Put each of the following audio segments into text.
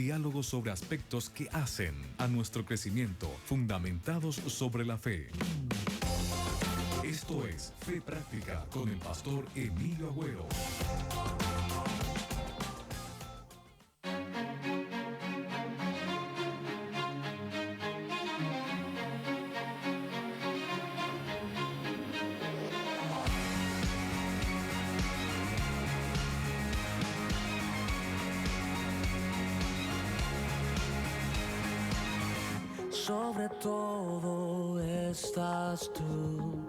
diálogos sobre aspectos que hacen a nuestro crecimiento, fundamentados sobre la fe. Esto es Fe Práctica con el pastor Emilio Agüero. Sobre todo estás tú,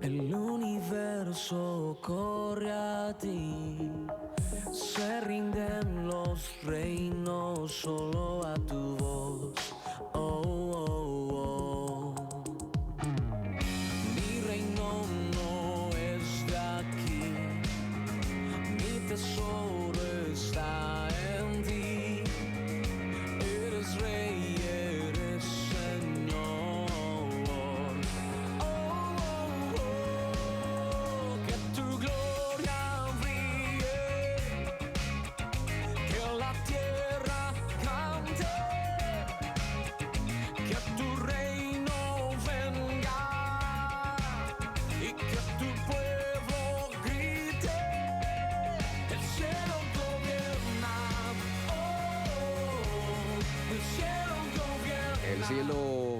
el universo corre a ti, se rinden los reinos solo a tu voz. Oh, oh, oh. Mi reino no es de aquí, mi tesoro está en ti, eres rey. El cielo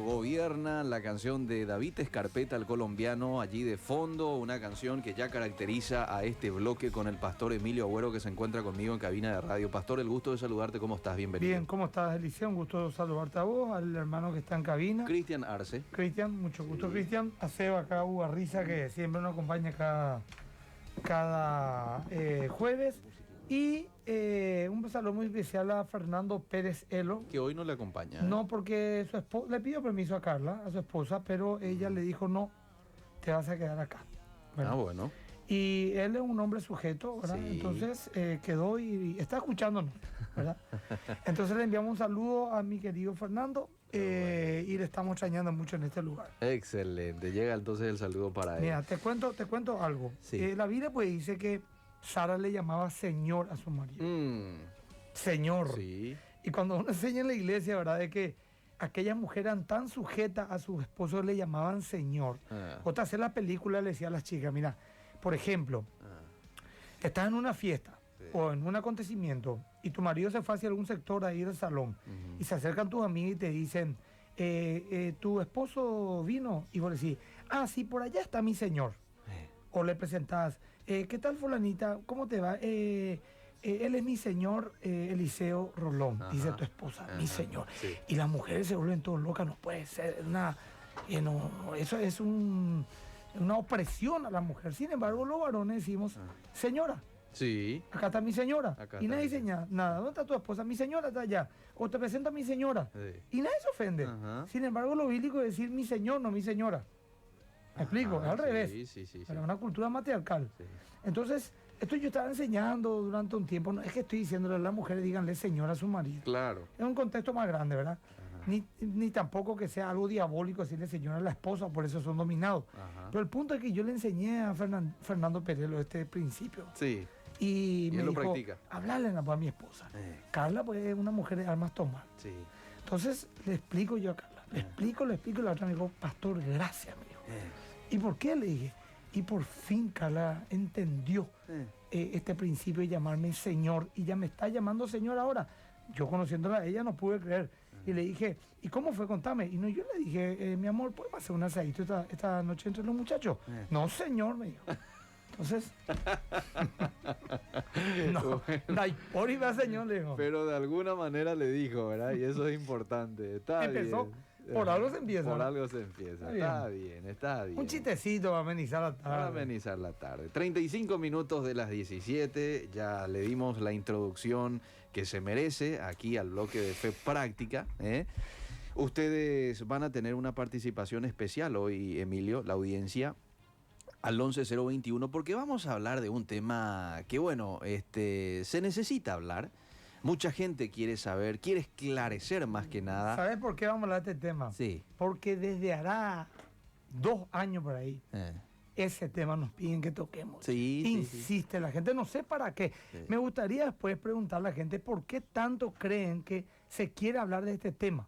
gobierna, la canción de David Escarpeta, el colombiano, allí de fondo, una canción que ya caracteriza a este bloque con el pastor Emilio Agüero, que se encuentra conmigo en cabina de radio. Pastor, el gusto de saludarte, ¿cómo estás? Bienvenido. Bien, ¿cómo estás, Eliseo? Un gusto saludarte a vos, al hermano que está en cabina. Cristian Arce. Cristian, mucho gusto, Cristian. A Seba acá, Hugo Arriza, que siempre nos acompaña cada jueves. Y un saludo muy especial a Fernando Pérez Elo. Que hoy no le acompaña. No, porque su esposa le pidió permiso a Carla, a su esposa, pero ella le dijo no, te vas a quedar acá. ¿Verdad? Ah, bueno. Y él es un hombre sujeto, ¿verdad? Sí. Entonces quedó y está escuchándonos, ¿verdad? Entonces le enviamos un saludo a mi querido Fernando y le estamos extrañando mucho en este lugar. Excelente, llega entonces el saludo para él. Mira, te cuento algo. Sí. La Biblia pues dice que Sara le llamaba Señor a su marido. Señor. Sí. Y cuando uno enseña en la iglesia, ¿verdad? De que aquellas mujeres eran tan sujetas a sus esposos, le llamaban Señor. Otra vez en la película le decía a las chicas, mira, por ejemplo, estás en una fiesta o en un acontecimiento y tu marido se fue hacia algún sector ahí del salón y se acercan tus amigas y te dicen, tu esposo vino, y vos decís, ah, sí, por allá está mi señor. O le presentás, ¿qué tal fulanita? ¿Cómo te va? Él es mi señor Eliseo Rolón, dice tu esposa, mi señor. Sí. Y las mujeres se vuelven todas locas, no puede ser eso es una opresión a la mujer. Sin embargo, los varones decimos, señora, sí, acá está mi señora. Acá y está nadie dice nada. ¿Dónde está tu esposa? Mi señora está allá. O te presenta a mi señora. Sí. Y nadie se ofende. Sin embargo, lo bíblico es decir mi señor, no mi señora. ¿Me explico? Es al revés. Sí. Pero una cultura matriarcal. Sí. Entonces, esto yo estaba enseñando durante un tiempo. No es que estoy diciéndole a las mujeres, díganle señora a su marido. Claro. Es un contexto más grande, ¿verdad? Ni tampoco que sea algo diabólico decirle señora a la esposa, por eso son dominados. Pero el punto es que yo le enseñé a Fernando Perelo este principio. Sí. Y me él lo dijo, practica. hablarle a mi esposa. Carla pues es una mujer de armas tomar. Sí. Entonces le explico yo a Carla. Le explico y la otra me dijo, pastor, gracias, me dijo. ¿Y por qué? Le dije. Y por fin Carla entendió este principio de llamarme señor. Y ya me está llamando señor ahora. Yo conociéndola a ella no pude creer. Y le dije, ¿y cómo fue? Contame. Y no, yo le dije, mi amor, ¿podemos hacer un asadito esta noche entre los muchachos? No, señor, me dijo. Entonces, no, por iba señor, le dijo. Pero de alguna manera le dijo, ¿verdad? Y eso es importante. Está Empezó. bien. Por algo se empieza. Por algo se empieza. Está bien. Un chistecito para amenizar la tarde. Para amenizar la tarde. 35 minutos de las 17. Ya le dimos la introducción que se merece aquí al bloque de Fe Práctica. Ustedes van a tener una participación especial hoy, Emilio, la audiencia, al 11021, porque vamos a hablar de un tema que, bueno, se necesita hablar. Mucha gente quiere saber, quiere esclarecer más que nada. ¿Sabes por qué vamos a hablar de este tema? Sí. Porque desde hará 2 años por ahí, ese tema nos piden que toquemos. Sí, Insiste la gente, no sé para qué. Sí. Me gustaría después preguntarle a la gente por qué tanto creen que se quiere hablar de este tema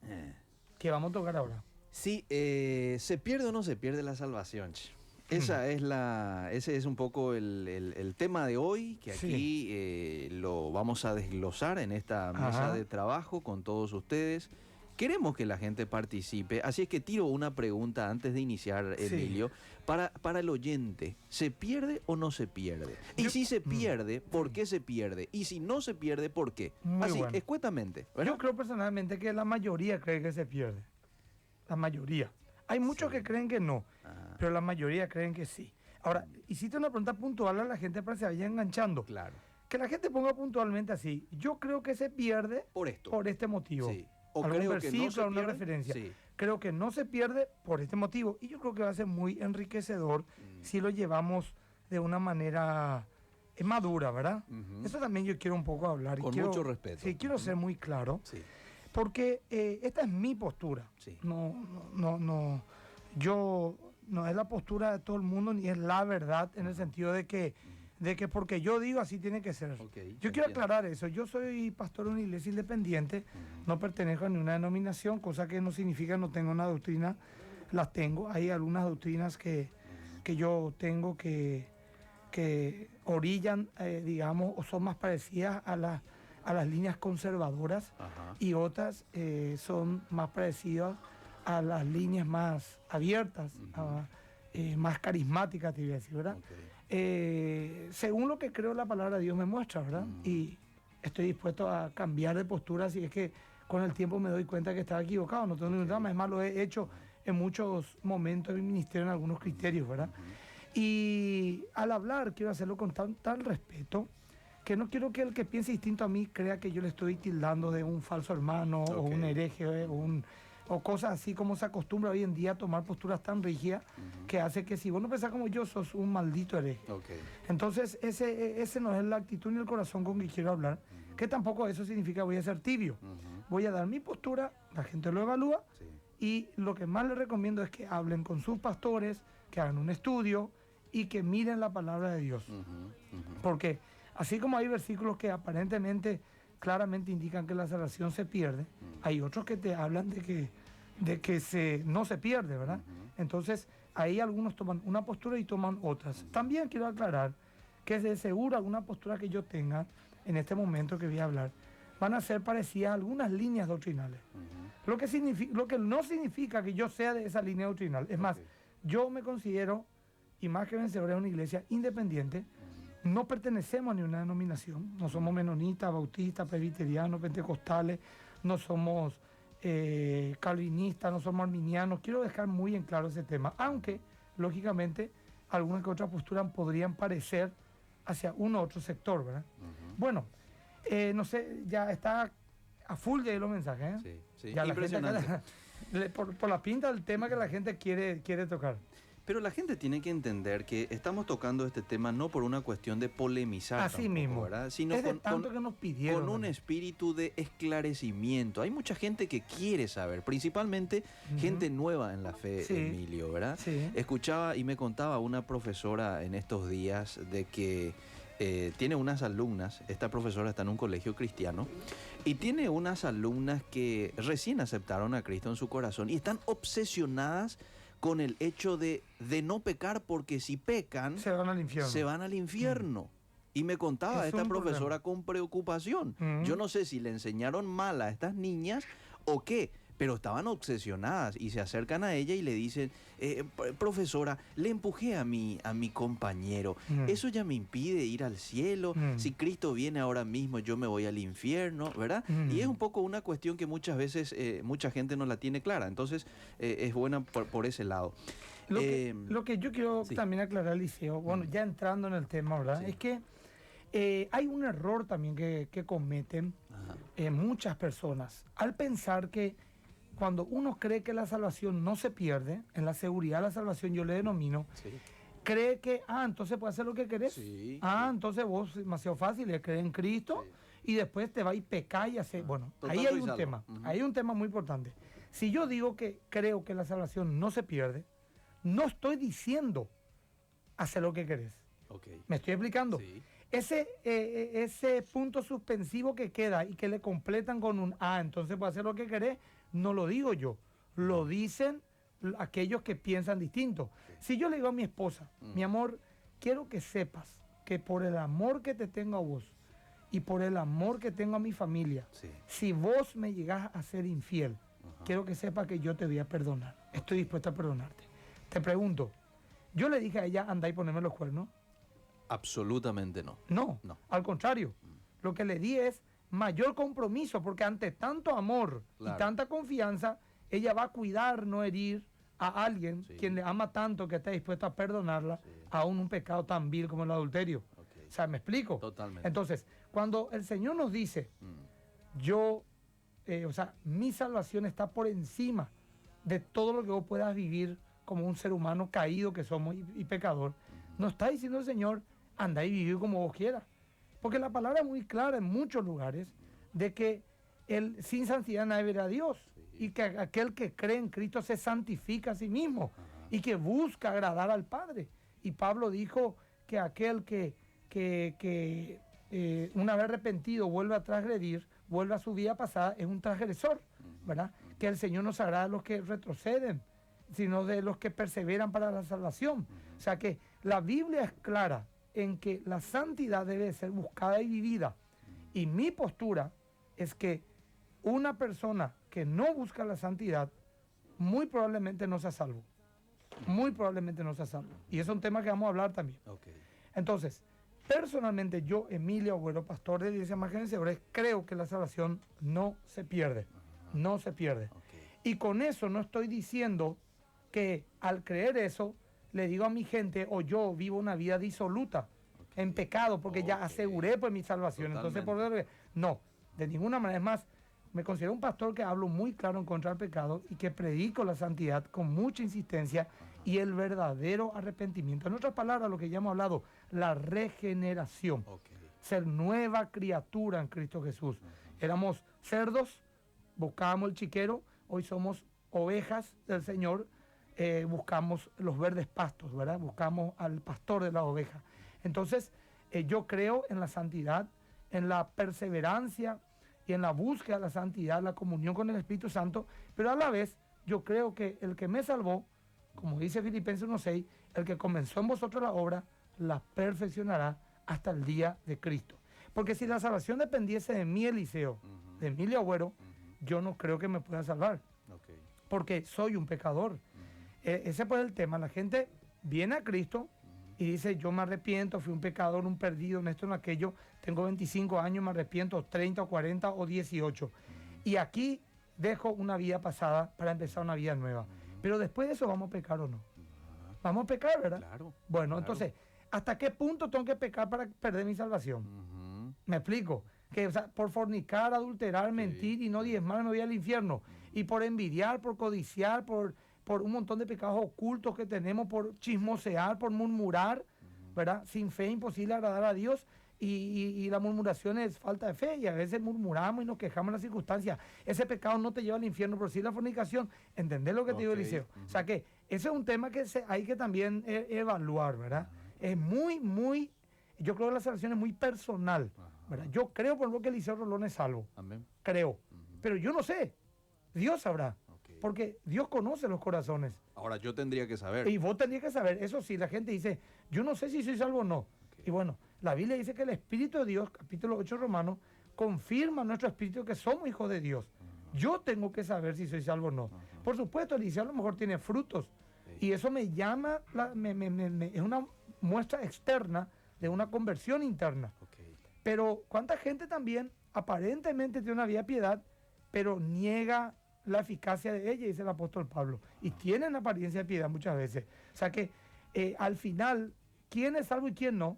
que vamos a tocar ahora. Sí, ¿se pierde o no se pierde la salvación? Che? Ese es un poco el tema de hoy, que aquí lo vamos a desglosar en esta mesa de trabajo con todos ustedes. Queremos que la gente participe, así es que tiro una pregunta antes de iniciar, Emilio, para el oyente. ¿Se pierde o no se pierde? Y si se pierde, ¿por qué se pierde? Y si no se pierde, ¿por qué? Así, bueno, escuetamente, ¿verdad? Yo creo personalmente que la mayoría cree que se pierde. La mayoría. Hay muchos que creen que no, pero la mayoría creen que sí. Ahora, hiciste una pregunta puntual a la gente para que se vaya enganchando. Claro. Que la gente ponga puntualmente así. Yo creo que se pierde por este motivo. Sí. O algún creo versículo, que no se alguna pierde. referencia. Sí. Creo que no se pierde por este motivo. Y yo creo que va a ser muy enriquecedor si lo llevamos de una manera madura, ¿verdad? Eso también yo quiero un poco hablar. Con mucho respeto. Sí, quiero ser muy claro. Sí. Porque esta es mi postura. Sí. Yo no es la postura de todo el mundo ni es la verdad en el sentido de que porque yo digo así tiene que ser. Yo quiero aclarar eso. Yo soy pastor de una iglesia independiente, no pertenezco a ninguna denominación, cosa que no significa que no tengo una doctrina, las tengo. Hay algunas doctrinas que yo tengo que orillan, digamos, o son más parecidas a las líneas conservadoras y otras son más parecidas a las líneas más abiertas, más carismáticas, te iba a decir, ¿verdad? Según lo que creo la palabra de Dios me muestra, ¿verdad? Y estoy dispuesto a cambiar de postura si es que con el tiempo me doy cuenta que estaba equivocado, no tengo ningún drama, es más, lo he hecho en muchos momentos de mi ministerio en algunos criterios, ¿verdad? Y al hablar quiero hacerlo con tal respeto que no quiero que el que piense distinto a mí crea que yo le estoy tildando de un falso hermano o un hereje o cosas así como se acostumbra hoy en día a tomar posturas tan rígidas que hace que si vos no pensás como yo, sos un maldito hereje. Entonces, ese no es la actitud ni el corazón con que quiero hablar, que tampoco eso significa voy a ser tibio. Voy a dar mi postura, la gente lo evalúa y lo que más les recomiendo es que hablen con sus pastores, que hagan un estudio y que miren la palabra de Dios. Porque así como hay versículos que aparentemente claramente indican que la salvación se pierde, hay otros que te hablan de que no se pierde, ¿verdad? Entonces, ahí algunos toman una postura y toman otras. También quiero aclarar que de seguro alguna postura que yo tenga en este momento que voy a hablar van a ser parecidas a algunas líneas doctrinales. Lo que no significa que yo sea de esa línea doctrinal. Es más, yo me considero, y más que vencedor, de una iglesia independiente. No pertenecemos a ninguna denominación, no somos menonitas, bautistas, presbiterianos, pentecostales, no somos calvinistas, no somos arminianos. Quiero dejar muy en claro ese tema, aunque lógicamente algunas que otras posturas podrían parecer hacia uno u otro sector, ¿verdad? Bueno, no sé, ya está a full de los mensajes, ¿eh? Sí. Ya impresionante. Por la pinta del tema que la gente quiere tocar. Pero la gente tiene que entender que estamos tocando este tema no por una cuestión de polemizar, así tampoco, mismo, ¿verdad? Sino es de tanto que nos pidieron, con un espíritu de esclarecimiento. Hay mucha gente que quiere saber, principalmente gente nueva en la fe, Emilio, ¿verdad? Escuchaba y me contaba una profesora en estos días de que tiene unas alumnas, esta profesora está en un colegio cristiano, y tiene unas alumnas que recién aceptaron a Cristo en su corazón y están obsesionadas con el hecho de no pecar, porque si pecan se van al infierno. Y me contaba Es esta un profesora problema. con preocupación. Yo no sé si le enseñaron mal a estas niñas o qué, pero estaban obsesionadas y se acercan a ella y le dicen, profesora, le empujé a mi compañero, eso ya me impide ir al cielo, si Cristo viene ahora mismo yo me voy al infierno, ¿verdad? Y es un poco una cuestión que muchas veces mucha gente no la tiene clara, entonces es buena por ese lado. Lo que yo quiero también aclarar, Liceo, bueno, ya entrando en el tema, ¿verdad? Es que hay un error también que cometen muchas personas al pensar que cuando uno cree que la salvación no se pierde, en la seguridad de la salvación yo le denomino, cree que, entonces puedes hacer lo que querés. Entonces vos, demasiado fácil, le crees en Cristo y después te va y pecar y hacer. Bueno, ahí hay un tema, ahí hay un tema muy importante. Si yo digo que creo que la salvación no se pierde, no estoy diciendo hacer lo que querés. Okay. ¿Me estoy explicando? Sí. Ese punto suspensivo que queda y que le completan con un entonces puedes hacer lo que querés, no lo digo yo, lo dicen aquellos que piensan distinto. Okay. Si yo le digo a mi esposa, mi amor, quiero que sepas que por el amor que te tengo a vos y por el amor que tengo a mi familia, Sí. si vos me llegás a ser infiel, quiero que sepas que yo te voy a perdonar. Estoy dispuesta a perdonarte. Te pregunto, yo le dije a ella, anda y poneme los cuernos. Absolutamente no. No, al contrario. Lo que le di es mayor compromiso, porque ante tanto amor Claro. y tanta confianza, ella va a cuidar, no herir a alguien Sí. quien le ama tanto que está dispuesto a perdonarla, Sí. aún un pecado tan vil como el adulterio. Okay. O sea, ¿me explico? Totalmente. Entonces, cuando el Señor nos dice, mi salvación está por encima de todo lo que vos puedas vivir como un ser humano caído que somos y pecador, no está diciendo el Señor, anda y vive como vos quieras. Porque la palabra es muy clara en muchos lugares de que sin santidad nadie verá a Dios. Y que aquel que cree en Cristo se santifica a sí mismo y que busca agradar al Padre. Y Pablo dijo que aquel que una vez arrepentido vuelve a transgredir, vuelve a su vida pasada, es un transgresor, ¿verdad? Que el Señor no se agrada de los que retroceden, sino de los que perseveran para la salvación. O sea que la Biblia es clara en que la santidad debe ser buscada y vivida. Y mi postura es que una persona que no busca la santidad, muy probablemente no sea salvo. Muy probablemente no sea salvo. Y es un tema que vamos a hablar también. Okay. Entonces, personalmente yo, Emilio Agüero, pastor de Iglesia Más Vencedores, creo que la salvación no se pierde. No se pierde. Okay. Y con eso no estoy diciendo que al creer eso, le digo a mi gente, o yo vivo una vida disoluta, en pecado, porque ya aseguré pues mi salvación. Entonces, no, de ninguna manera. Es más, me considero un pastor que hablo muy claro en contra del pecado y que predico la santidad con mucha insistencia y el verdadero arrepentimiento. En otras palabras, lo que ya hemos hablado, la regeneración. Okay. Ser nueva criatura en Cristo Jesús. Éramos cerdos, buscábamos el chiquero, hoy somos ovejas del Señor, buscamos los verdes pastos, ¿verdad? Buscamos al pastor de las ovejas. Entonces, yo creo en la santidad, en la perseverancia y en la búsqueda de la santidad, la comunión con el Espíritu Santo, pero a la vez yo creo que el que me salvó, como dice Filipenses 1:6, el que comenzó en vosotros la obra, la perfeccionará hasta el día de Cristo. Porque si la salvación dependiese de mí, Eliseo, de Emilio Agüero, yo no creo que me pueda salvar. Okay. Porque soy un pecador. Ese pues es el tema. La gente viene a Cristo y dice, yo me arrepiento, fui un pecador, un perdido, en esto, en aquello, tengo 25 años, me arrepiento, 30 o 40 o 18. Y aquí dejo una vida pasada para empezar una vida nueva. Pero después de eso, ¿vamos a pecar o no? Vamos a pecar, ¿verdad? Claro. Bueno, claro. entonces, ¿hasta qué punto tengo que pecar para perder mi salvación? ¿Me explico? Que, o sea, por fornicar, adulterar, mentir y no diezmar me voy al infierno. Y por envidiar, por codiciar, por un montón de pecados ocultos que tenemos, por chismosear, por murmurar, ¿verdad? Sin fe es imposible agradar a Dios. Y la murmuración es falta de fe, y a veces murmuramos y nos quejamos en las circunstancias. Ese pecado no te lleva al infierno, pero sí la fornicación. ¿Entendés lo que te digo, Eliseo? O sea que ese es un tema que hay que también evaluar, ¿verdad? Es muy, yo creo que la salvación es muy personal, ¿verdad? Yo creo por lo que Eliseo Rolón es salvo. Amén. Creo. Pero yo no sé. Dios sabrá. Okay. Porque Dios conoce los corazones. Ahora yo tendría que saber. Y vos tendrías que saber. Eso sí, la gente dice, yo no sé si soy salvo o no. Okay. Y bueno, la Biblia dice que el Espíritu de Dios, capítulo 8 Romanos, confirma en nuestro espíritu que somos hijos de Dios. Yo tengo que saber si soy salvo o no. Por supuesto, Eliseo a lo mejor tiene frutos. Y eso me llama, es una muestra externa de una conversión interna. Okay. Pero ¿cuánta gente también aparentemente tiene una vida de piedad, pero niega la eficacia de ella, dice el apóstol Pablo? Y tienen apariencia de piedad muchas veces. O sea que al final, ¿quién es salvo y quién no?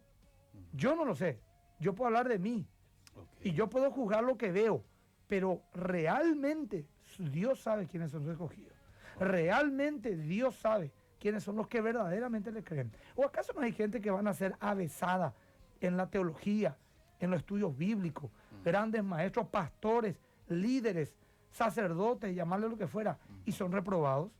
Yo no lo sé. Yo puedo hablar de mí. Okay. Y yo puedo juzgar lo que veo. Pero realmente Dios sabe quiénes son sus escogidos. Realmente Dios sabe quiénes son los que verdaderamente le creen. ¿O acaso no hay gente que van a ser avesada en la teología, en los estudios bíblicos, grandes maestros, pastores, líderes, sacerdotes, llamarle lo que fuera, y son reprobados?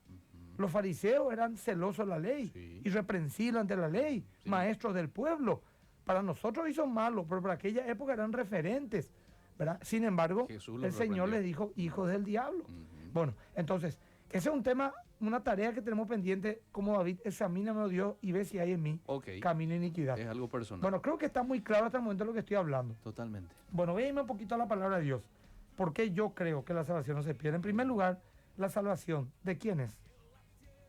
Los fariseos eran celosos de la ley, Sí. irreprensibles ante la ley, Sí. maestros del pueblo. Para nosotros hizo malos, pero para aquella época eran referentes, ¿verdad? Sin embargo, Jesús los el Señor reprendió. les dijo hijos del diablo. Ujú. Bueno, entonces, ese es un tema, una tarea que tenemos pendiente, como David, examíname, oh Dios, y ve si hay en mí Ok. camino de iniquidad. Es algo personal. Bueno, creo que está muy claro hasta el momento lo que estoy hablando. Totalmente. Bueno, voy a irme un poquito a la palabra de Dios. ¿Por qué yo creo que la salvación no se pierde? En primer lugar, la salvación, ¿de quién es?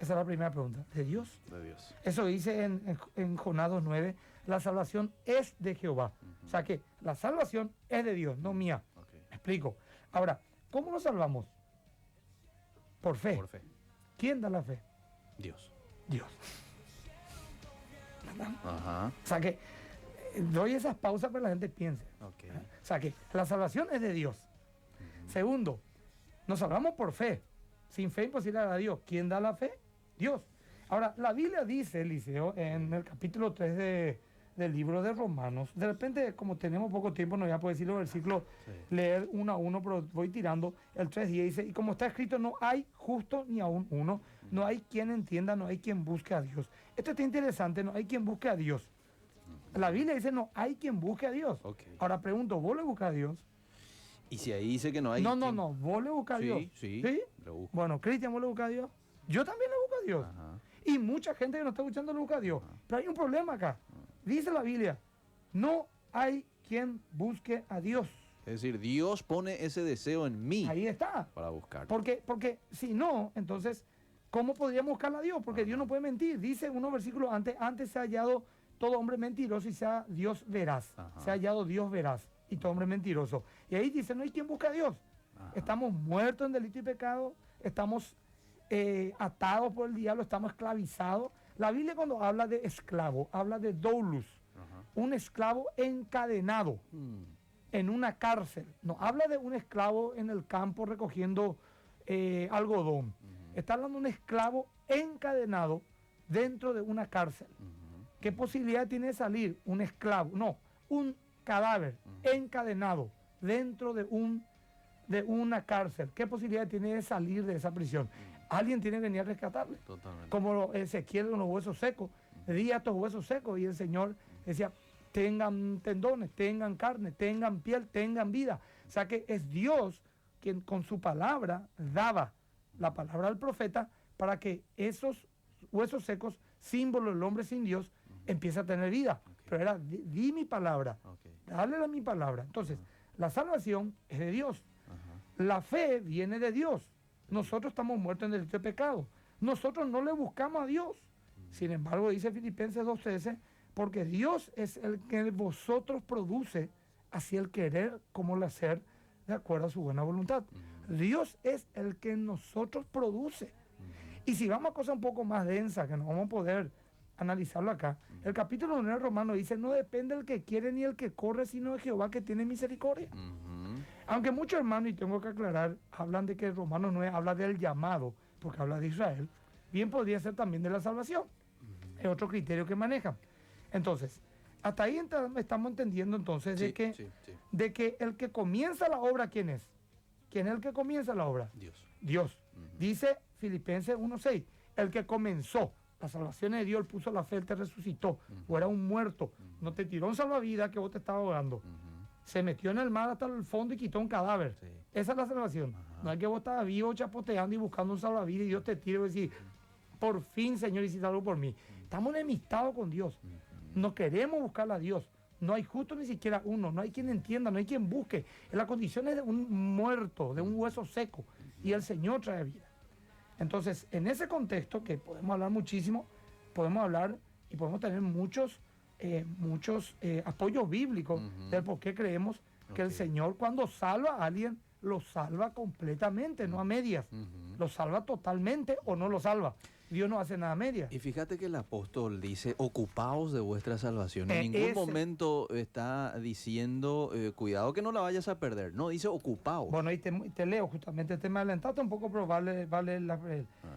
Esa es la primera pregunta. ¿De Dios? De Dios. Eso dice en Jonás 2:9, la salvación es de Jehová. O sea que la salvación es de Dios, no mía. Ok. Me explico. Ahora, ¿cómo nos salvamos? Por fe. Por fe. ¿Quién da la fe? Dios. Dios. Ajá. O sea que doy esas pausas para que la gente piense. Ok. O sea que la salvación es de Dios. Segundo, nos salvamos por fe. Sin fe imposible a Dios. ¿Quién da la fe? Dios. Ahora, la Biblia dice, Eliseo, en el capítulo 3 del libro de Romanos, de repente, como tenemos poco tiempo, no voy a poder decir los versículos, leer uno a uno, pero voy tirando. El 3:10 dice, y como está escrito, no hay justo ni aún uno, no hay quien entienda, no hay quien busque a Dios. Esto está interesante, no hay quien busque a Dios. La Biblia dice, no hay quien busque a Dios. Ok. Ahora pregunto, ¿vos le buscas a Dios? Y si ahí dice que no hay. No, ¿quién? vos le buscas a Sí, Dios. sí. Lo busco. Bueno, Cristian, ¿vos le buscas a Dios? Yo también le busco a Dios. Ajá. Y mucha gente que nos está escuchando le busca a Dios. Pero hay un problema acá. Dice la Biblia, no hay quien busque a Dios. Es decir, Dios pone ese deseo en mí Ahí está. para buscar. Porque si no, entonces, ¿cómo podríamos buscar a Dios? Porque Dios no puede mentir. Dice unos versículos antes se ha hallado todo hombre mentiroso y sea Dios veraz. Ajá. Se ha hallado Dios veraz y todo hombre mentiroso. Y ahí dice, no hay quien busque a Dios. Ajá. Estamos muertos en delito y pecado, estamos atados por el diablo, estamos esclavizados. La Biblia cuando habla de esclavo, habla de doulos, Ajá. un esclavo encadenado en una cárcel. No habla de un esclavo en el campo recogiendo algodón. Está hablando de un esclavo encadenado dentro de una cárcel. ¿Qué posibilidad tiene de salir un esclavo? No, un cadáver encadenado dentro de una cárcel. ¿Qué posibilidad tiene de salir de esa prisión? Alguien tiene que venir a rescatarle. Totalmente. Como Ezequiel con los huesos secos. Di a estos huesos secos y el Señor decía, tengan tendones, tengan carne, tengan piel, tengan vida. O sea que es Dios quien con su palabra daba la palabra al profeta para que esos huesos secos, símbolo del hombre sin Dios, empiece a tener vida. Pero era, di mi palabra, Ok. dale a mi palabra. Entonces, la salvación es de Dios. Ajá. La fe viene de Dios. Nosotros estamos muertos en delito de pecado. Nosotros no le buscamos a Dios. Sin embargo, dice Filipenses 2:13, porque Dios es el que en vosotros produce así el querer como el hacer de acuerdo a su buena voluntad. Dios es el que en nosotros produce. Y si vamos a cosas un poco más densas, que no vamos a poder analizarlo acá, el capítulo 1 de Romanos dice, no depende el que quiere ni el que corre, sino de Jehová que tiene misericordia. Ujú. Aunque muchos hermanos, y tengo que aclarar, hablan de que Romanos 9 habla del llamado, porque habla de Israel, bien podría ser también de la salvación. Es otro criterio que manejan. Entonces, hasta ahí estamos entendiendo entonces Sí, de que, sí, sí. de que el que comienza la obra, ¿quién es? ¿Quién es el que comienza la obra? Dios. Dios. Dice Filipenses 1:6, el que comenzó la salvación de Dios, él puso la fe, él te resucitó, o era un muerto, no te tiró un salvavidas que vos te estabas ahogando, se metió en el mar hasta el fondo y quitó un cadáver. Sí. Esa es la salvación. No es que vos estabas vivo chapoteando y buscando un salvavidas y Dios te tire y decir, por fin, Señor, hiciste algo por mí. Estamos enemistados con Dios. No queremos buscar a Dios. No hay justo ni siquiera uno. No hay quien entienda, no hay quien busque. En la condición es de un muerto, de un hueso seco. Y el Señor trae vida. Entonces, en ese contexto, que podemos hablar muchísimo, podemos hablar y podemos tener muchos apoyos bíblicos del por qué creemos que el Ok. Señor cuando salva a alguien, lo salva completamente, no a medias. Lo salva totalmente o no lo salva. Dios no hace nada a medias. Y fíjate que el apóstol dice, ocupaos de vuestra salvación. En ningún Ese- momento está diciendo, cuidado que no la vayas a perder. No, dice ocupaos. Bueno, ahí te leo justamente, te me adelantaste un poco, pero vale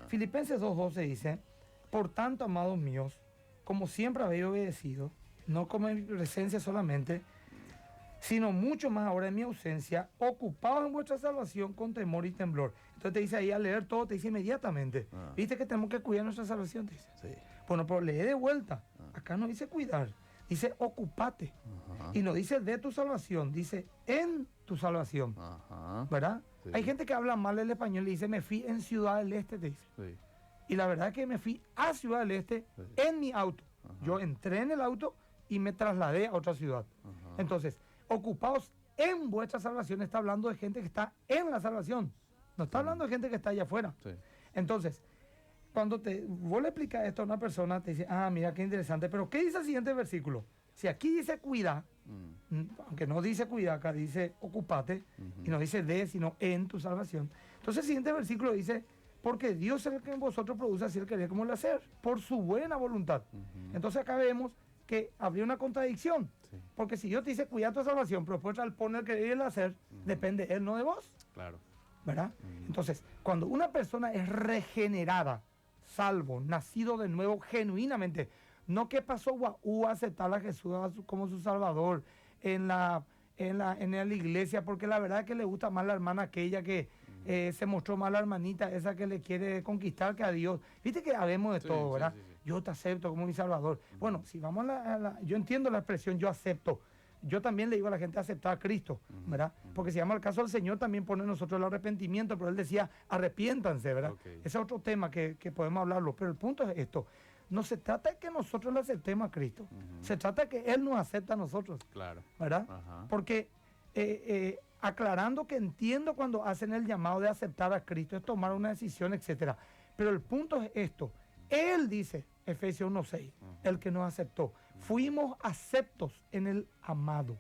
Filipenses 2:12 dice, por tanto, amados míos, como siempre habéis obedecido, no como en mi presencia solamente, sino mucho más ahora en mi ausencia, ocupados en vuestra salvación con temor y temblor. Entonces te dice ahí, al leer todo, te dice inmediatamente, ¿viste que tenemos que cuidar nuestra salvación? Te dice. Sí. Bueno, pero lee de vuelta. Acá no dice cuidar, dice ocupate. Y no dice de tu salvación, dice en tu salvación. ¿Verdad? Sí. Hay gente que habla mal el español y dice, me fui en Ciudad del Este, te dice. Sí. Y la verdad es que me fui a Ciudad del Este en mi auto. Yo entré en el auto y me trasladé a otra ciudad. Entonces, ocupados en vuestra salvación, está hablando de gente que está en la salvación. No está hablando de gente que está allá afuera. Sí. Entonces, cuando vos le explicas esto a una persona, te dice, ah, mira qué interesante, pero ¿qué dice el siguiente versículo? Si aquí dice cuida, aunque no dice cuida, acá dice ocupate, y no dice de, sino en tu salvación. Entonces el siguiente versículo dice, porque Dios es el que en vosotros produce así el querer como el hacer, por su buena voluntad. Entonces acá vemos que habría una contradicción, porque si Dios te dice cuida tu salvación, pero después al poner el querer y el hacer, depende Él, no de vos. Claro. ¿Verdad? Entonces, cuando una persona es regenerada, salvo, nacido de nuevo genuinamente, no que pasó a aceptar a Jesús como su Salvador en la iglesia, porque la verdad es que le gusta más la hermana aquella que se mostró más la hermanita, esa que le quiere conquistar que a Dios. Viste que habemos de todo, ¿verdad? Sí. Yo te acepto como mi Salvador. Bueno, si vamos yo entiendo la expresión yo acepto. Yo también le digo a la gente aceptar a Cristo, ¿verdad? Porque si llama el caso del Señor también pone en nosotros el arrepentimiento, pero Él decía arrepiéntanse, ¿verdad? Ese es otro tema que podemos hablarlo, pero el punto es esto. No se trata de que nosotros le aceptemos a Cristo, se trata de que Él nos acepta a nosotros, claro, ¿verdad? Porque aclarando que entiendo cuando hacen el llamado de aceptar a Cristo, es tomar una decisión, etcétera. Pero el punto es esto. Él dice, Efesios 1:6, el que nos aceptó. Fuimos aceptos en el amado.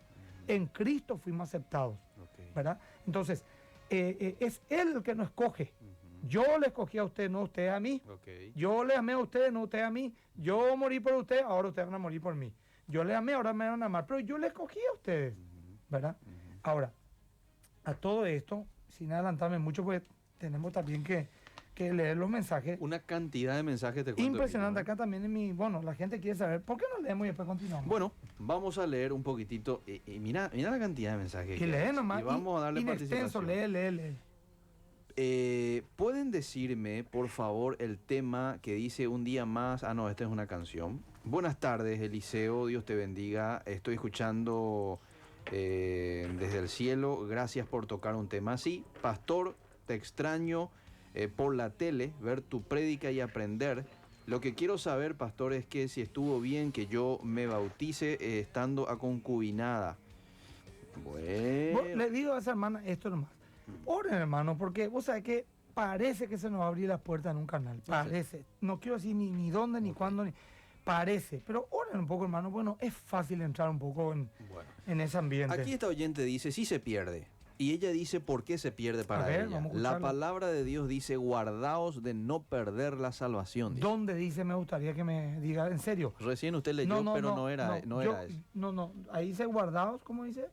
En Cristo fuimos aceptados, ¿verdad? Entonces, es Él el que nos escoge. Yo le escogí a usted, no usted a mí. Yo le amé a usted, no usted a mí. Yo morí por usted, ahora ustedes van a morir por mí. Yo le amé, ahora me van a amar. Pero yo le escogí a ustedes, ¿verdad? Ahora, a todo esto, sin adelantarme mucho, pues tenemos también que leer los mensajes. Una cantidad de mensajes te cuento. Impresionante. Acá también bueno, la gente quiere saber. ¿Por qué no leemos y después continuamos? Bueno, vamos a leer un poquitito. Y mira la cantidad de mensajes. Y lee nomás. Y vamos a darle participación. Lee. ¿Pueden decirme, por favor, el tema que dice un día más? Ah, no, esta es una canción. Buenas tardes, Eliseo. Dios te bendiga. Estoy escuchando desde el cielo. Gracias por tocar un tema así. Pastor, te extraño por la tele, ver tu prédica y aprender. Lo que quiero saber, pastor, es que si estuvo bien que yo me bautice estando aconcubinada. Bueno. Le digo a esa hermana esto nomás. Oren, hermano, porque vos sabés que parece que se nos va a abrir la puerta en un canal. Parece. No quiero decir ni dónde, ni cuándo, ni... Parece. Pero oren un poco, hermano. Bueno, es fácil entrar un poco en ese ambiente. Aquí esta oyente dice, sí se pierde. Y ella dice por qué se pierde para ella. La palabra de Dios dice, guardaos de no perder la salvación. Dice. ¿Dónde dice? Me gustaría que me diga, en serio. Recién usted leyó, pero no era eso. No. Ahí dice guardaos, ¿cómo dice?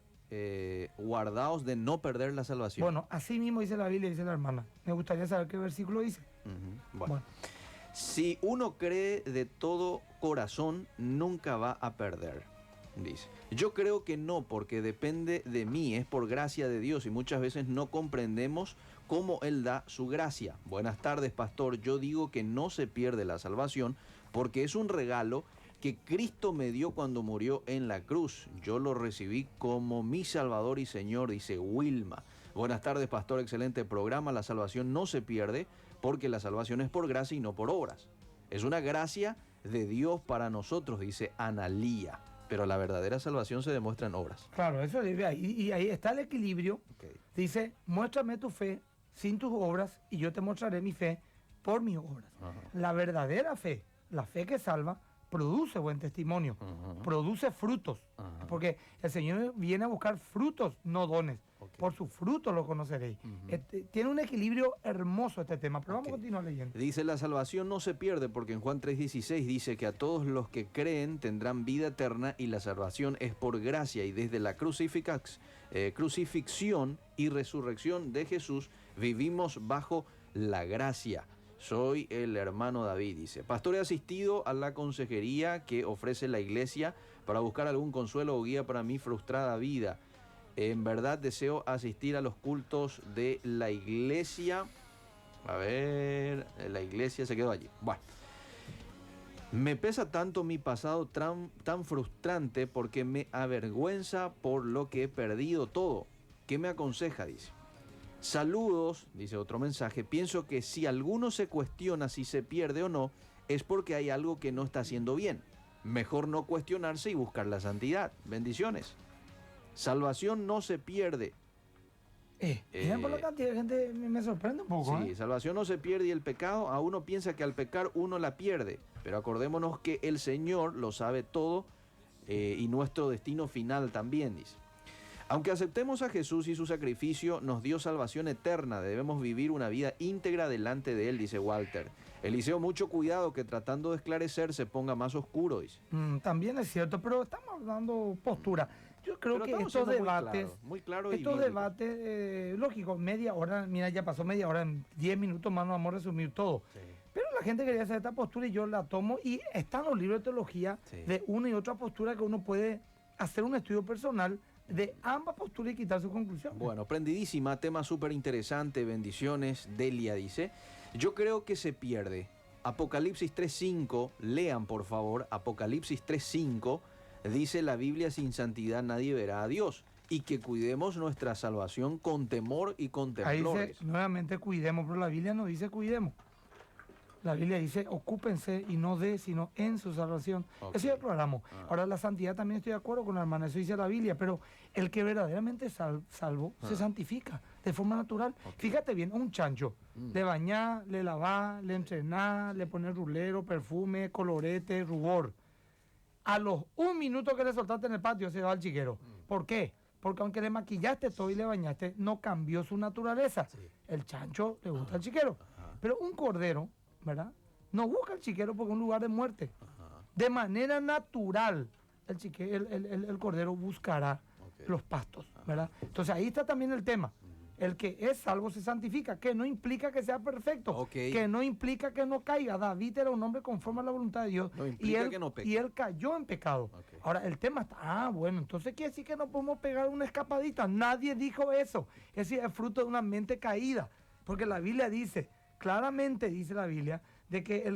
Guardaos de no perder la salvación. Bueno, así mismo dice la Biblia, dice la hermana. Me gustaría saber qué versículo dice. Bueno. Si uno cree de todo corazón, nunca va a perder, dice. Yo creo que no, porque depende de mí, es por gracia de Dios y muchas veces no comprendemos cómo Él da su gracia. Buenas tardes, pastor. Yo digo que no se pierde la salvación porque es un regalo que Cristo me dio cuando murió en la cruz. Yo lo recibí como mi Salvador y Señor, dice Wilma. Buenas tardes, pastor, excelente programa. La salvación no se pierde porque la salvación es por gracia y no por obras. Es una gracia de Dios para nosotros, dice Analía. Pero la verdadera salvación se demuestra en obras. Claro, eso debe ahí. Y ahí está el equilibrio. Dice, muéstrame tu fe sin tus obras y yo te mostraré mi fe por mis obras. La verdadera fe, la fe que salva, produce buen testimonio, produce frutos, porque el Señor viene a buscar frutos, no dones. Por sus frutos lo conoceréis. Tiene un equilibrio hermoso este tema, pero vamos a continuar leyendo. Dice, la salvación no se pierde, porque en Juan 3:16 dice que a todos los que creen tendrán vida eterna y la salvación es por gracia y desde la crucifixión y resurrección de Jesús vivimos bajo la gracia. Soy el hermano David, dice. Pastor, he asistido a la consejería que ofrece la iglesia para buscar algún consuelo o guía para mi frustrada vida. En verdad deseo asistir a los cultos de la iglesia. A ver, la iglesia se quedó allí. Bueno. Me pesa tanto mi pasado tan frustrante porque me avergüenza por lo que he perdido todo. ¿Qué me aconseja? Dice. Saludos, dice otro mensaje. Pienso que si alguno se cuestiona si se pierde o no, es porque hay algo que no está haciendo bien. Mejor no cuestionarse y buscar la santidad. Bendiciones. Salvación no se pierde. Miren por la cantidad de gente, me sorprende un poco. Sí, salvación no se pierde y el pecado, a uno piensa que al pecar uno la pierde. Pero acordémonos que el Señor lo sabe todo y nuestro destino final también, dice. Aunque aceptemos a Jesús y su sacrificio, nos dio salvación eterna. Debemos vivir una vida íntegra delante de Él, dice Walter. Eliseo, mucho cuidado que tratando de esclarecer se ponga más oscuro, dice. También es cierto, pero estamos dando postura. Yo creo Pero que estamos estos siendo debates, muy claro y estos bíblicos. debates, lógico, media hora, mira, ya pasó media hora, en 10 minutos más nos vamos a resumir todo. Sí. Pero la gente quería hacer esta postura y yo la tomo y están los libros de teología Sí. de una y otra postura que uno puede hacer un estudio personal de ambas posturas y quitar su conclusión. Bueno, prendidísima, tema súper interesante, bendiciones. Delia dice, yo creo que se pierde. Apocalipsis 3.5, lean por favor, Apocalipsis 3.5, dice la Biblia, sin santidad nadie verá a Dios. Y que cuidemos nuestra salvación con temor y con Ahí temblores. dice, nuevamente cuidemos, pero la Biblia no dice cuidemos. La Biblia dice, ocúpense y no de, sino en su salvación. Ok. Eso ya aclaramos. Ahora, la santidad también estoy de acuerdo con la hermana, eso dice la Biblia, pero el que verdaderamente es salvo se santifica de forma natural. Ok. Fíjate bien, un chancho, le bañás, le lavás, le entrenás, le pones rulero, perfume, colorete, rubor. A los 1 minuto que le soltaste en el patio se va al chiquero. ¿Por qué? Porque aunque le maquillaste todo y le bañaste, no cambió su naturaleza. El chancho le gusta el chiquero. Pero un cordero, ¿verdad? No busca el chiquero porque es un lugar de muerte. De manera natural, el cordero buscará Ok. los pastos, ¿verdad? Entonces ahí está también el tema. El que es salvo se santifica, que no implica que sea perfecto, Ok. que no implica que no caiga. David era un hombre conforme a la voluntad de Dios No y implica él, que no peque. y él cayó en pecado. Ok. Ahora, el tema está, bueno, entonces quiere decir que no podemos pegar una escapadita. Nadie dijo eso. Es decir, es fruto de una mente caída. Porque la Biblia dice, claramente dice la Biblia, de que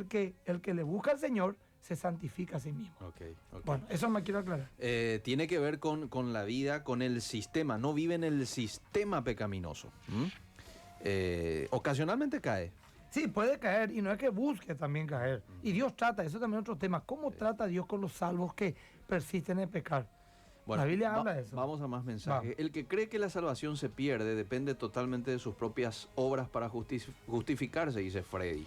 el que le busca al Señor se santifica a sí mismo. Ok, ok. Bueno, eso me quiero aclarar. Tiene que ver con la vida, con el sistema. No vive en el sistema pecaminoso. Ocasionalmente cae. Sí, puede caer y no es que busque también caer. Y Dios trata, eso también es otro tema. ¿Cómo trata Dios con los salvos que persisten en pecar? Bueno, La Biblia habla de eso. Vamos a más mensajes. Vamos. El que cree que la salvación se pierde depende totalmente de sus propias obras para justificarse, dice Freddy.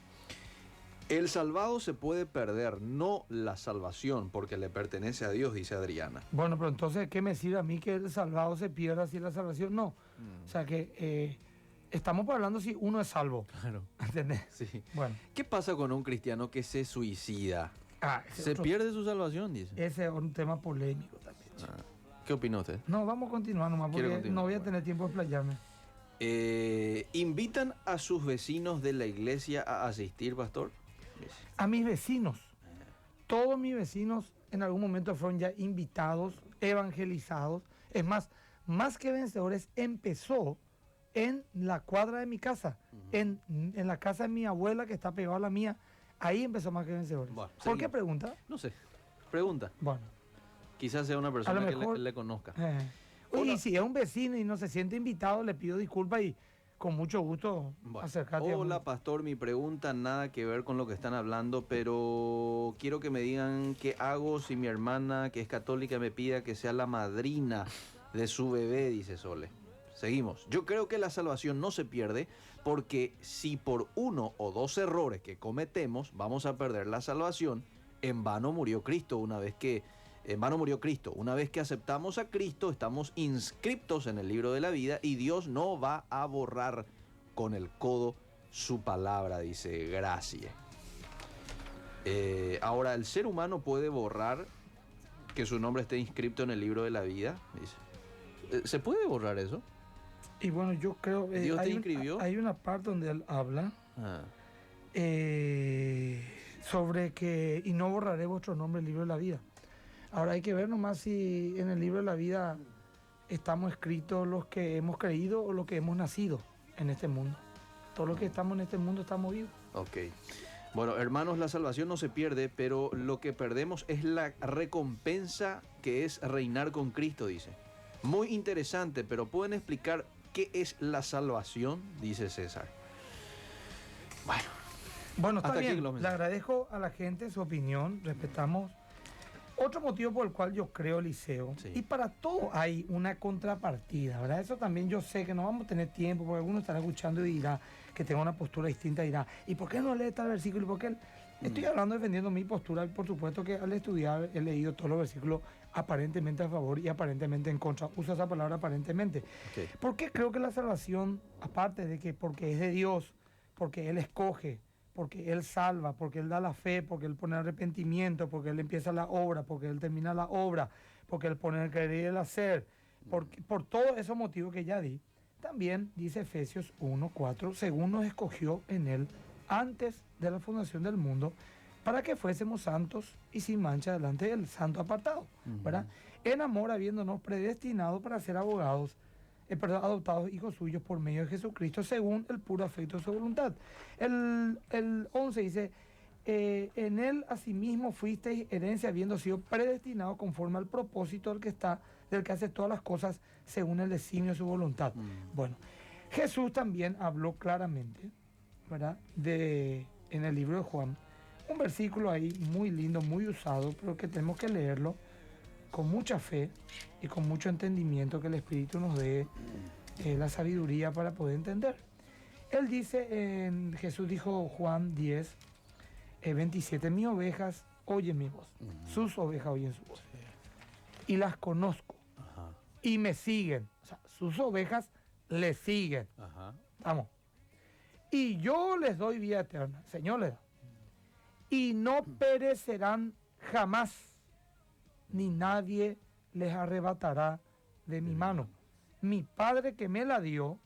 El salvado se puede perder, no la salvación, porque le pertenece a Dios, dice Adriana. Bueno, pero entonces, ¿qué me sirve a mí que el salvado se pierda si la salvación no? O sea que estamos hablando si uno es salvo. Claro. ¿Entendés? Sí. Bueno. ¿Qué pasa con un cristiano que se suicida? Ese ¿Se otro- pierde su salvación? Dice. Ese es un tema polémico también. chico. ¿Qué opina usted? No, vamos a continuar nomás ¿Quiere porque continuar? no voy a Bueno. tener tiempo de explayarme. ¿Invitan a sus vecinos de la iglesia a asistir, pastor? A mis vecinos, todos mis vecinos en algún momento fueron ya invitados, evangelizados. Es más que vencedores, empezó en la cuadra de mi casa, en la casa de mi abuela que está pegada a la mía. Ahí empezó más que vencedores. Bueno, ¿Por qué seguimos. pregunta? No sé. Pregunta. Bueno. Quizás sea una persona que mejor- le conozca. Y si es un vecino y no se siente invitado, le pido disculpas y con mucho gusto Bueno, acércate. hola pastor, mi pregunta nada que ver con lo que están hablando, pero quiero que me digan qué hago si mi hermana, que es católica, me pida que sea la madrina de su bebé, dice Sole. Seguimos. Yo creo que la salvación no se pierde porque si por 1 o 2 errores que cometemos vamos a perder la salvación, en vano murió Cristo Una vez que aceptamos a Cristo, estamos inscriptos en el libro de la vida y Dios no va a borrar con el codo su palabra, dice Gracie. Ahora, ¿el ser humano puede borrar que su nombre esté inscrito en el libro de la vida? Dice. ¿Se puede borrar eso? Y bueno, yo creo... ¿Dios te inscribió? Hay una parte donde él habla Ah, sobre que... Y no borraré vuestro nombre del libro de la vida. Ahora hay que ver nomás si en el libro de la vida estamos escritos los que hemos creído o los que hemos nacido en este mundo. Todos los que estamos en este mundo estamos vivos. Ok. Bueno, hermanos, la salvación no se pierde, pero lo que perdemos es la recompensa que es reinar con Cristo, dice. Muy interesante, pero ¿pueden explicar qué es la salvación? Dice César. Bueno, está hasta aquí bien. los Le mensajes. agradezco a la gente su opinión, respetamos. Otro motivo por el cual yo creo, Eliseo, Sí. y para todo hay una contrapartida, ¿verdad? Eso también yo sé que no vamos a tener tiempo, porque algunos estarán escuchando y dirá que tengo una postura distinta, dirá, ¿y por qué no lee tal versículo? ¿Y por qué? Estoy hablando defendiendo mi postura, y por supuesto que al estudiar he leído todos los versículos aparentemente a favor y aparentemente en contra. Uso esa palabra aparentemente. Ok. ¿Por qué creo que la salvación, aparte de que porque es de Dios, porque Él escoge, porque Él salva, porque Él da la fe, porque Él pone arrepentimiento, porque Él empieza la obra, porque Él termina la obra, porque Él pone el querer y el hacer, por todos esos motivos que ya di, también dice Efesios 1:4, según nos escogió en Él antes de la fundación del mundo, para que fuésemos santos y sin mancha delante del santo apartado, ¿verdad? En amor, habiéndonos predestinado para ser abogados, adoptados hijos suyos por medio de Jesucristo, según el puro afecto de su voluntad. El 11 dice, en él asimismo fuisteis herencia, habiendo sido predestinados conforme al propósito del que hace todas las cosas según el designio de su voluntad. Bueno, Jesús también habló claramente, ¿verdad? En el libro de Juan, un versículo ahí muy lindo, muy usado, pero que tenemos que leerlo con mucha fe y con mucho entendimiento, que el Espíritu nos dé la sabiduría para poder entender. Él dice, Jesús dijo, Juan 10, 27, mis ovejas oyen mi voz, sus ovejas oyen su voz, y las conozco, y me siguen, o sea, sus ovejas le siguen, vamos, y yo les doy vida eterna, el Señor les da, y no perecerán jamás, ni nadie les arrebatará de mi mano. Mi Padre que me la dio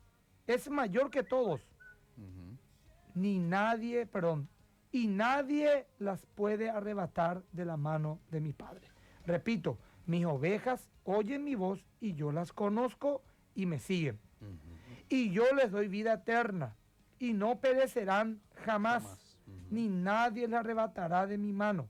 es mayor que todos. Y nadie las puede arrebatar de la mano de mi Padre. Repito, mis ovejas oyen mi voz y yo las conozco y me siguen. Y yo les doy vida eterna y no perecerán jamás. Ni nadie les arrebatará de mi mano.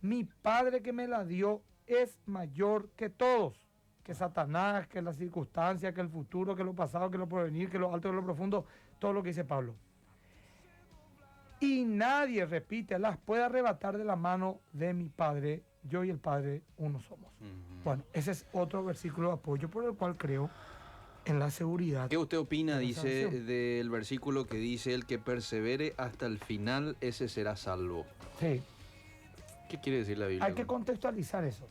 Mi Padre que me la dio es mayor que todos, que Satanás, que las circunstancias, que el futuro, que lo pasado, que lo porvenir, que lo alto, que lo profundo, todo lo que dice Pablo. Y nadie, repite, las puede arrebatar de la mano de mi Padre. Yo y el Padre uno somos. Bueno, ese es otro versículo de apoyo por el cual creo en la seguridad. ¿Qué usted opina, de la dice, salvación. del versículo que dice, el que persevere hasta el final, ese será salvo? Sí, ¿Qué quiere decir la Biblia? hay que contextualizar eso.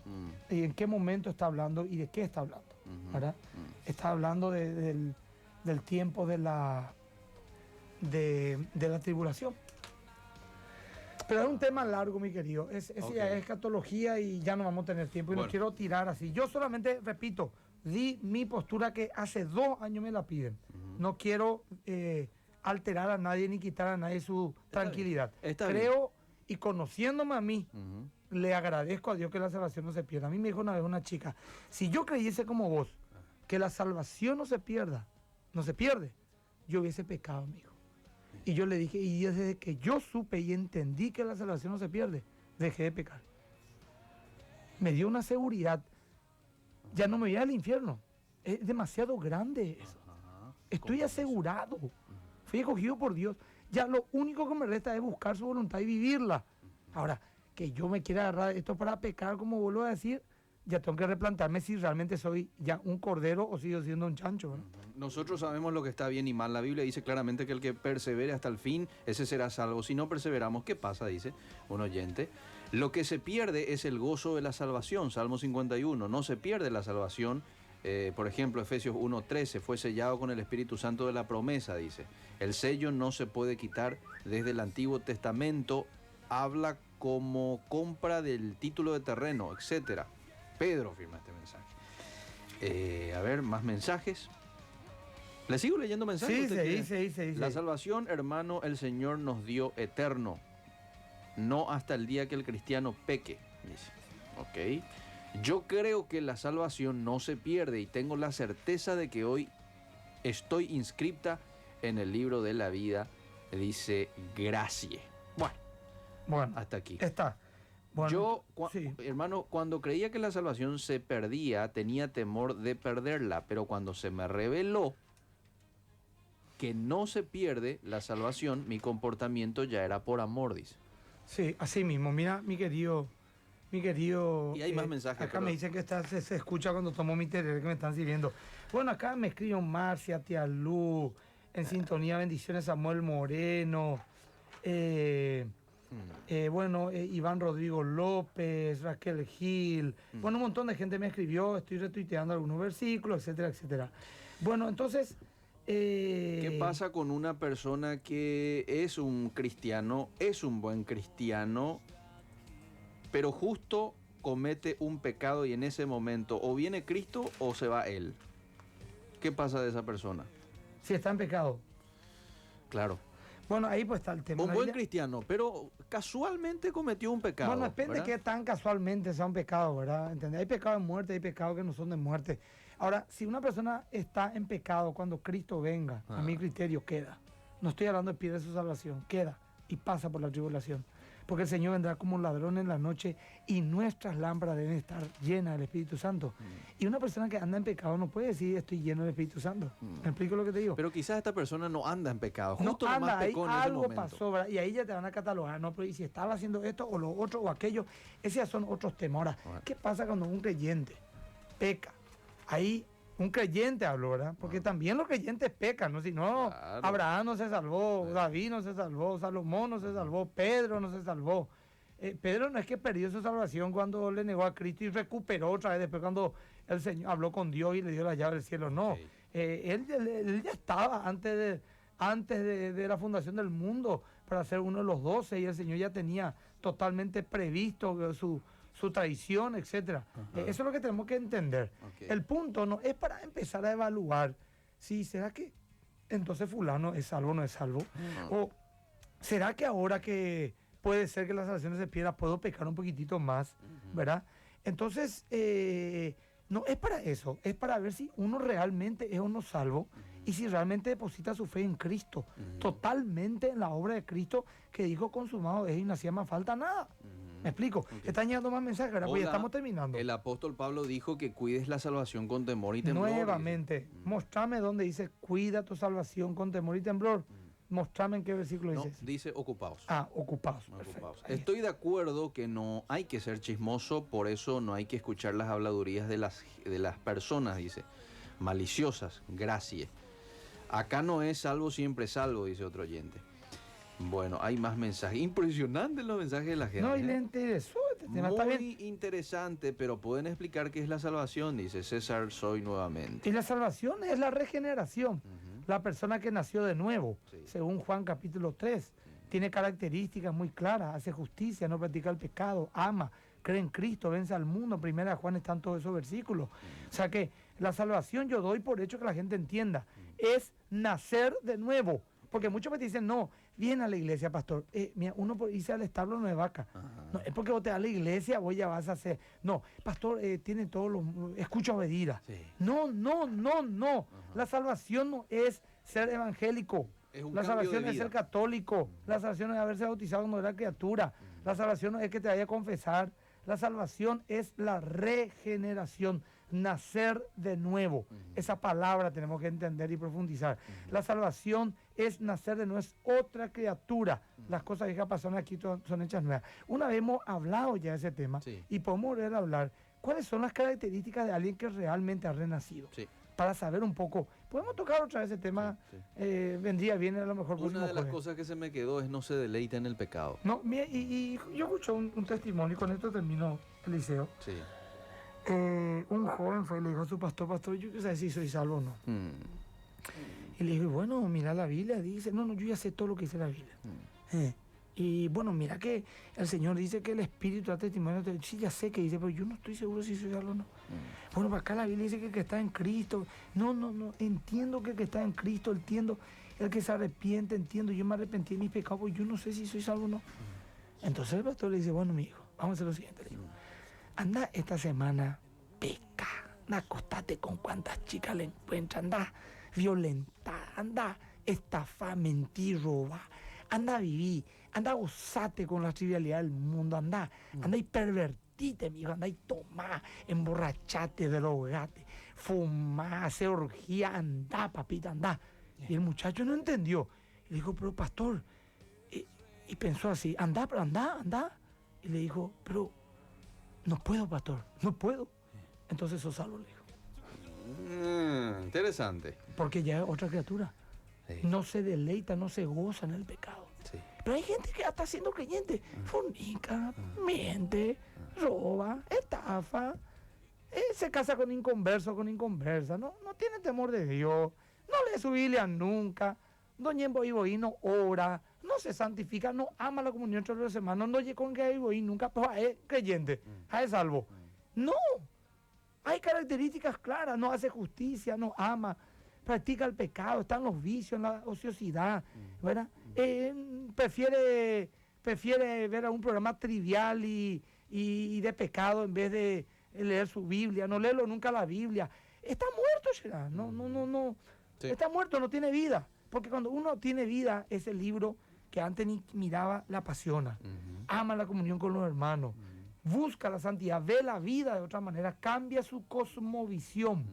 Y en qué momento está hablando y de qué está hablando, ¿verdad? Está hablando del tiempo de la tribulación. Pero es un tema largo, mi querido. Ese ya es escatología y ya no vamos a tener tiempo. Y no quiero tirar así. Yo solamente, repito, di mi postura que hace 2 años me la piden. No quiero alterar a nadie ni quitar a nadie su tranquilidad. Está Creo, y conociéndome a mí, le agradezco a Dios que la salvación no se pierda. A mí me dijo una vez una chica, si yo creyese como vos, que la salvación no se pierde, yo hubiese pecado, mi hijo. Y yo le dije, y desde que yo supe y entendí que la salvación no se pierde, dejé de pecar. Me dio una seguridad. Ya no me voy al infierno. Es demasiado grande eso. Estoy asegurado. Fui escogido por Dios. Ya lo único que me resta es buscar su voluntad y vivirla. Ahora, que yo me quiera agarrar esto para pecar, como vuelvo a decir, ya tengo que replantearme si realmente soy ya un cordero o sigo siendo un chancho, ¿no? Nosotros sabemos lo que está bien y mal. La Biblia dice claramente que el que persevere hasta el fin, ese será salvo. Si no perseveramos, ¿qué pasa? Dice un oyente. Lo que se pierde es el gozo de la salvación. Salmo 51. No se pierde la salvación. Por ejemplo, Efesios 1:13, fue sellado con el Espíritu Santo de la promesa, dice. El sello no se puede quitar desde el Antiguo Testamento. Habla como compra del título de terreno, etcétera. Pedro firma este mensaje. A ver, más mensajes. ¿Le sigo leyendo mensajes? Sí, ¿Usted quiere? se dice. La salvación, hermano, el Señor nos dio eterno. No hasta el día que el cristiano peque, dice. Ok. Yo creo que la salvación no se pierde y tengo la certeza de que hoy estoy inscripta en el libro de la vida, dice Gracie. Bueno, Hasta aquí. está. Bueno, Yo, sí. hermano, cuando creía que la salvación se perdía, tenía temor de perderla, pero cuando se me reveló que no se pierde la salvación, mi comportamiento ya era por amor, dice. Sí, así mismo. Mira, mi querido. Y hay más mensajes, Acá pero- me dice que se escucha cuando tomo mi tereré, que me están sirviendo. Bueno, acá me escriben Marcia, Tía Lu, en sintonía, bendiciones, Samuel Moreno. Iván Rodrigo López, Raquel Gil. Bueno, un montón de gente me escribió, estoy retuiteando algunos versículos, etcétera, etcétera. Bueno, entonces. ¿Qué pasa con una persona que es un cristiano, es un buen cristiano, pero justo comete un pecado y en ese momento o viene Cristo o se va él? ¿Qué pasa de esa persona? Si está en pecado. Claro. Bueno, ahí pues está el tema. Un La buen Biblia- cristiano, pero casualmente cometió un pecado. Bueno, depende de ¿verdad? qué tan casualmente sea un pecado, ¿verdad? ¿Entendés? Hay pecados de muerte, hay pecados que no son de muerte. Ahora, si una persona está en pecado cuando Cristo venga, a mi criterio, queda. No estoy hablando de pierde su salvación, queda y pasa por la tribulación. Porque el Señor vendrá como un ladrón en la noche y nuestras lámparas deben estar llenas del Espíritu Santo. Y una persona que anda en pecado no puede decir estoy lleno del Espíritu Santo. ¿Me explico lo que te digo? Pero quizás esta persona no anda en pecado, No justo anda, nomás ahí pecó en ese algo momento. pasó, ¿verdad? Y ahí ya te van a catalogar, ¿no? Pero y si estaba haciendo esto o lo otro o aquello, esos ya son otros temas. Ahora, ¿qué pasa cuando un creyente peca? Ahí, un creyente hablo, ¿verdad? Porque también los creyentes pecan, ¿no? Si no, Claro. Abraham no se salvó, David no se salvó, Salomón no se salvó, Pedro no se salvó. Pedro no es que perdió su salvación cuando le negó a Cristo y recuperó otra vez después cuando el Señor habló con Dios y le dio la llave del cielo. No, Ok. él ya estaba antes de la fundación del mundo para ser uno de los 12 y el Señor ya tenía totalmente previsto su traición, etcétera. Eso es lo que tenemos que entender. Ok. El punto no es para empezar a evaluar si será que entonces fulano es salvo o no es salvo. O será que ahora que puede ser que la salvación se pierda, puedo pecar un poquitito más, ¿verdad? Entonces, no es para eso, es para ver si uno realmente es o no salvo y si realmente deposita su fe en Cristo, totalmente en la obra de Cristo que dijo consumado es y no hacía más falta nada. ¿Me explico? Están llegando más mensajes, ¿verdad? Pues ya Hola, estamos terminando. El apóstol Pablo dijo que cuides la salvación con temor y temblor. Nuevamente, mostrame dónde dice cuida tu salvación con temor y temblor. Mostrame en qué versículo No, dice. dice ocupados. Ocupados. No, Perfecto. ocupados. Ahí Estoy de acuerdo que no hay que ser chismoso, por eso no hay que escuchar las habladurías de las personas, dice. Maliciosas, gracias. Acá no es salvo, siempre salvo, dice otro oyente. Bueno, hay más mensajes. Impresionantes los mensajes de la gente. No, y ¿eh? le interesó este tema, está bien. Muy interesante, pero pueden explicar qué es la salvación, dice César Soy nuevamente. Y la salvación es la regeneración. La persona que nació de nuevo, Sí. según Juan capítulo 3, tiene características muy claras, hace justicia, no practica el pecado, ama, cree en Cristo, vence al mundo. En primera de Juan están todos esos versículos. O sea que la salvación yo doy por hecho que la gente entienda, es nacer de nuevo. Porque muchos me dicen, no, viene a la iglesia, pastor. Mira, uno por irse al establo no es vaca. No, es porque vos te vas a la iglesia, vos ya vas a hacer. No, pastor, tiene todos los. Escucha obedira. Sí. No. La salvación no es ser evangélico. Es un La cambio de salvación es vida. ser católico. La salvación es haberse bautizado cuando era criatura. La salvación no es que te vaya a confesar. La salvación es la regeneración, nacer de nuevo. Esa palabra tenemos que entender y profundizar. La salvación es nacer de nuevo, es otra criatura. Las cosas viejas pasaron aquí, son hechas nuevas. Una vez hemos hablado ya de ese tema Sí. y podemos volver a hablar. ¿Cuáles son las características de alguien que realmente ha renacido? Sí. Para saber un poco. Podemos tocar otra vez ese tema. Sí. Vendría bien a lo mejor. Una próximo de las jueves. cosas que se me quedó es no se deleita en el pecado. No, mira, y yo escuché un testimonio, y con esto termino, Eliseo. Sí. Un joven fue y le dijo a su pastor, yo qué sé si soy salvo o no. Mm. Y le dijo, bueno, mira la Biblia, dice, no, yo ya sé todo lo que dice la Biblia. Y bueno, mira que el Señor dice que el Espíritu da testimonio. Sí, ya sé que dice, pero yo no estoy seguro si soy salvo o no. Bueno, para acá la Biblia dice que el que está en Cristo. No, entiendo que el que está en Cristo, entiendo. El que se arrepiente, entiendo. Yo me arrepentí de mis pecados, pues yo no sé si soy salvo o no. Entonces el pastor le dice, bueno, mi hijo, vamos a hacer lo siguiente. Le dijo, anda esta semana, peca, anda acostate con cuantas chicas le encuentras, anda violenta, anda estafa, mentir, roba, anda vivir, anda gozate con la trivialidad del mundo, anda y pervertite, mijo, anda y tomá, emborrachate, drogate, fumá, hacer orgía, anda, papita, anda. Y el muchacho no entendió. Le dijo, pero pastor, y pensó así, anda, pero anda. Y le dijo, pero no puedo, pastor, no puedo. Entonces sos salvo, le dijo. Interesante. Porque ya es otra criatura. Sí. No se deleita, no se goza en el pecado. Sí. Pero hay gente que hasta siendo creyente, fornica, miente, roba, estafa, se casa con inconverso, con inconversa, no tiene temor de Dios, no lee su Biblia nunca, no ñembo y no ora, no se santifica, no ama la comunión entre los hermanos, no llega con que y nunca, pero es creyente, es salvo. No, hay características claras, no hace justicia, no ama, practica el pecado, está en los vicios, en la ociosidad, ¿verdad? Prefiere ver un programa trivial y de pecado en vez de leer su Biblia, no leerlo nunca la Biblia. Está muerto, Gerard, no. Sí. Está muerto, no tiene vida. Porque cuando uno tiene vida, ese libro que antes ni miraba, le apasiona. Ama la comunión con los hermanos, busca la santidad, ve la vida de otra manera, cambia su cosmovisión,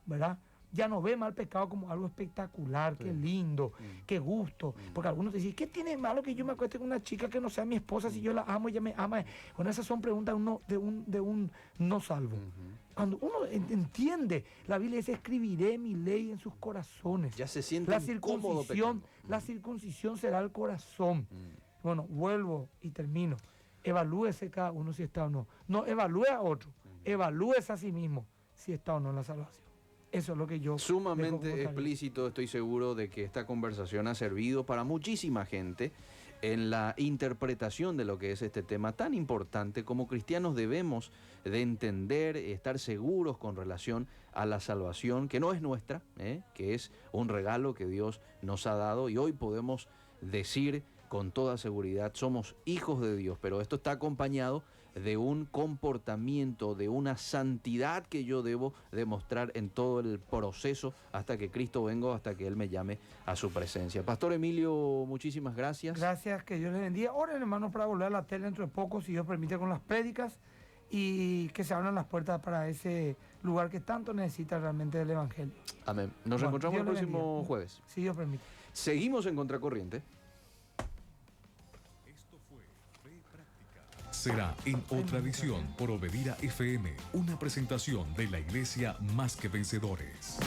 ¿verdad? Ya no ve mal pecado como algo espectacular, qué lindo, qué gusto. Porque algunos dicen, ¿qué tiene malo que yo me acueste con una chica que no sea mi esposa si yo la amo y ella me ama? Bueno, esas son preguntas de un no salvo. Cuando uno entiende, la Biblia dice, escribiré mi ley en sus corazones. Ya se siente la circuncisión, la circuncisión será el corazón. Bueno, vuelvo y termino. Evalúese cada uno si está o no. No evalúe a otro, evalúese a sí mismo si está o no en la salvación. Eso es lo que yo... Sumamente explícito, estoy seguro de que esta conversación ha servido para muchísima gente en la interpretación de lo que es este tema tan importante. Como cristianos debemos de entender, estar seguros con relación a la salvación, que no es nuestra, que es un regalo que Dios nos ha dado, y hoy podemos decir con toda seguridad, somos hijos de Dios, pero esto está acompañado de un comportamiento, de una santidad que yo debo demostrar en todo el proceso hasta que Cristo venga, hasta que Él me llame a su presencia. Pastor Emilio, muchísimas gracias. Gracias, que Dios les bendiga. Oren, hermanos, para volver a la tele dentro de poco, si Dios permite, con las prédicas, y que se abran las puertas para ese lugar que tanto necesita realmente del Evangelio. Amén. Nos reencontramos el próximo jueves. Si Dios permite. Seguimos en Contracorriente. Será en otra edición por Obedira FM, una presentación de la Iglesia Más que Vencedores.